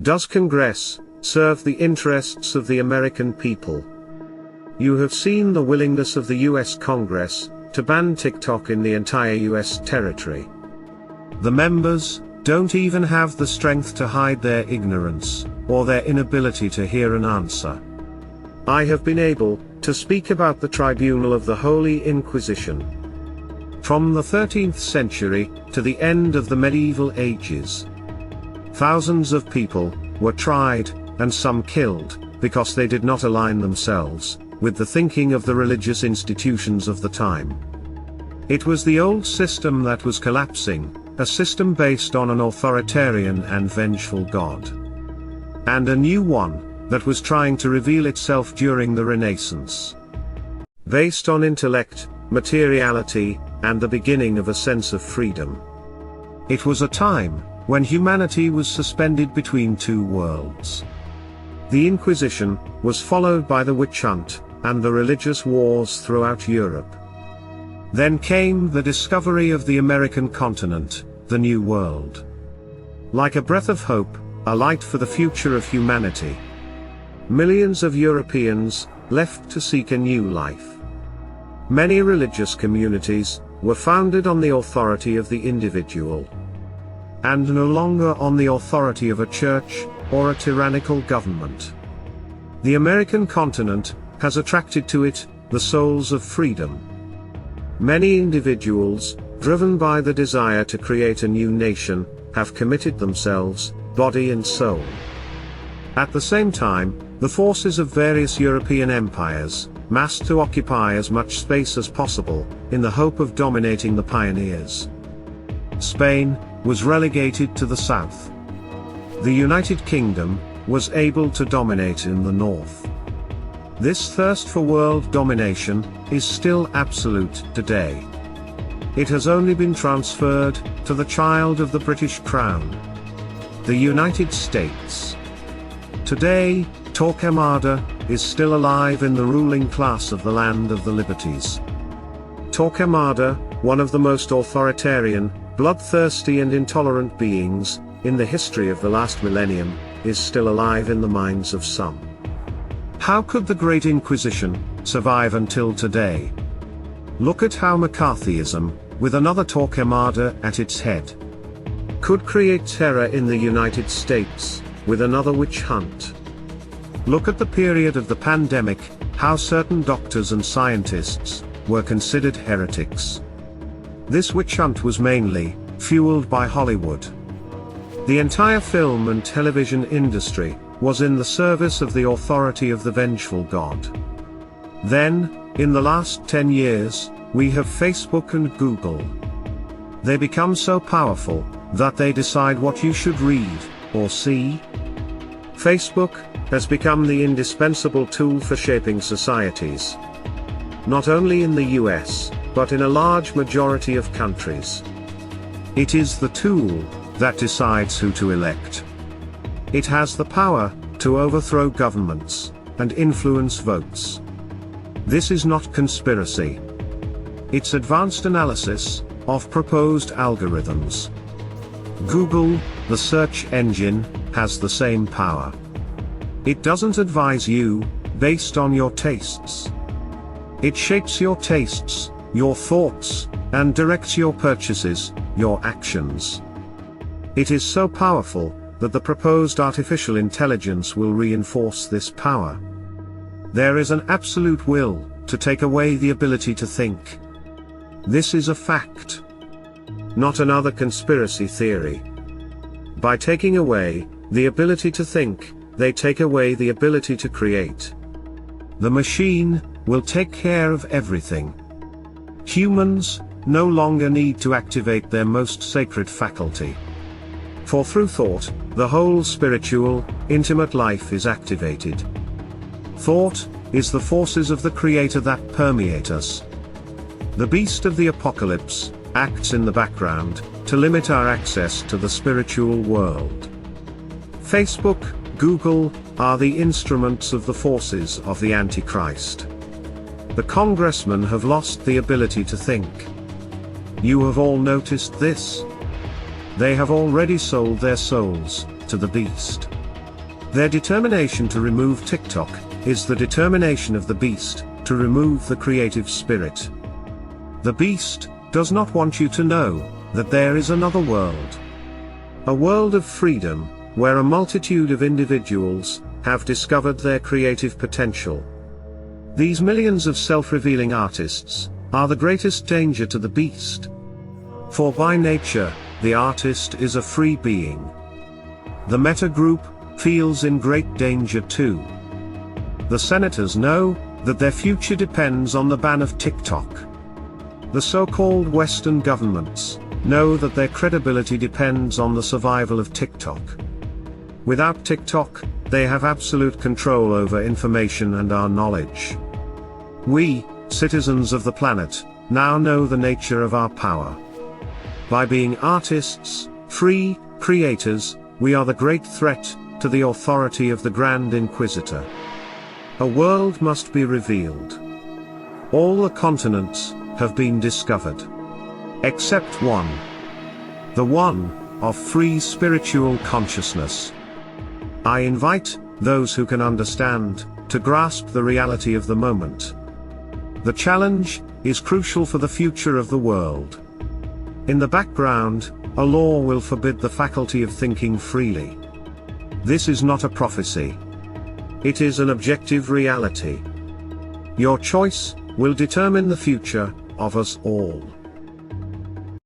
Does Congress serve the interests of the American people? You have seen the willingness of the US Congress to ban TikTok in the entire US territory. The members don't even have the strength to hide their ignorance, or their inability to hear an answer. I have been able to speak about the tribunal of the Holy Inquisition. From the 13th century to the end of the medieval ages, thousands of people were tried, and some killed, because they did not align themselves with the thinking of the religious institutions of the time. It was the old system that was collapsing, a system based on an authoritarian and vengeful God. And a new one that was trying to reveal itself during the Renaissance. Based on intellect, materiality, and the beginning of a sense of freedom. It was a time when humanity was suspended between two worlds. The Inquisition was followed by the witch hunt and the religious wars throughout Europe. Then came the discovery of the American continent, the New World. Like a breath of hope, a light for the future of humanity. Millions of Europeans left to seek a new life. Many religious communities were founded on the authority of the individual, and no longer on the authority of a church or a tyrannical government. The American continent has attracted to it the souls of freedom. Many individuals, driven by the desire to create a new nation, have committed themselves, body and soul. At the same time, the forces of various European empires massed to occupy as much space as possible, in the hope of dominating the pioneers. Spain was relegated to the south. The United Kingdom was able to dominate in the north. This thirst for world domination is still absolute today. It has only been transferred to the child of the British Crown, the United States. Today, Torquemada is still alive in the ruling class of the land of the liberties. Torquemada, one of the most authoritarian, bloodthirsty and intolerant beings in the history of the last millennium, is still alive in the minds of some. How could the Great Inquisition survive until today? Look at how McCarthyism, with another Torquemada at its head, could create terror in the United States, with another witch hunt. Look at the period of the pandemic, how certain doctors and scientists were considered heretics. This witch hunt was mainly fueled by Hollywood. The entire film and television industry was in the service of the authority of the vengeful God. Then, in the last 10 years, we have Facebook and Google. They become so powerful that they decide what you should read or see. Facebook has become the indispensable tool for shaping societies. Not only in the US, but in a large majority of countries. It is the tool that decides who to elect. It has the power to overthrow governments and influence votes. This is not conspiracy. It's advanced analysis of proposed algorithms. Google, the search engine, has the same power. It doesn't advise you based on your tastes. It shapes your tastes, your thoughts, and directs your purchases, your actions. It is so powerful that the proposed artificial intelligence will reinforce this power. There is an absolute will to take away the ability to think. This is a fact, not another conspiracy theory. By taking away the ability to think, they take away the ability to create. The machine will take care of everything. Humans no longer need to activate their most sacred faculty. For through thought, the whole spiritual, intimate life is activated. Thought is the forces of the Creator that permeate us. The beast of the apocalypse acts in the background to limit our access to the spiritual world. Facebook, Google, are the instruments of the forces of the Antichrist. The congressmen have lost the ability to think. You have all noticed this. They have already sold their souls to the beast. Their determination to remove TikTok is the determination of the beast to remove the creative spirit. The beast does not want you to know that there is another world. A world of freedom, where a multitude of individuals have discovered their creative potential. These millions of self-revealing artists are the greatest danger to the beast. For by nature, the artist is a free being. The Meta Group feels in great danger too. The senators know that their future depends on the ban of TikTok. The so-called Western governments know that their credibility depends on the survival of TikTok. Without TikTok, they have absolute control over information and our knowledge. We, citizens of the planet, now know the nature of our power. By being artists, free creators, we are the great threat to the authority of the Grand Inquisitor. A world must be revealed. All the continents have been discovered. Except one. The one of free spiritual consciousness. I invite those who can understand to grasp the reality of the moment. The challenge is crucial for the future of the world. In the background, a law will forbid the faculty of thinking freely. This is not a prophecy. It is an objective reality. Your choice will determine the future of us all.